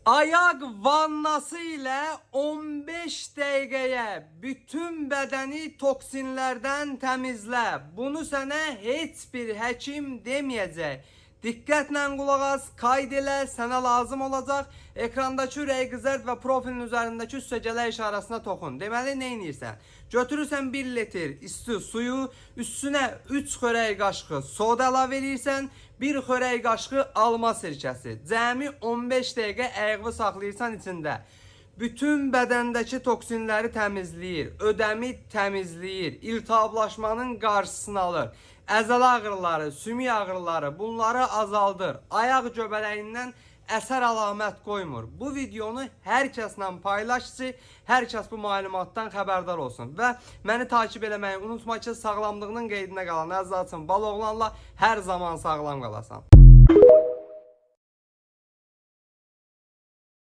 Ayak vannası ilə 15 dəqiqəyə bütün bədəni toksinlərdən təmizlə. Bunu sənə heç bir həkim deməyəcək. Diqqətlə qulaq as, qayd elə, sənə lazım olacaq. Ekrandakı ürəyi qızart və profilin üzərindəki üstəcələr işarəsinə toxun. Deməli, nə edirsən? Götürürsən 1 litr isti suyu, üstünə 3 xörək qaşığı soda əlavə edirsən, 1 xörək qaşığı alma sirkəsi. Cəmi 15 dəqiqə ayıqlı saxlayırsan içində. Bütün bədəndəki toksinləri təmizləyir, ödəmi təmizləyir, iltihablaşmanın qarşısını alır. Əzələ ağrıları, sümük ağrıları bunları azaldır. Ayaq göbələyindən əsər əlamət qoymur. Bu videonu hər kəslə paylaş ki, hər kəs bu məlumatdan xəbərdar olsun. Və məni takip eləməyi unutma ki, sağlamlığının qeydinə qalan Əzza Baloğlanla hər zaman sağlam qalasan.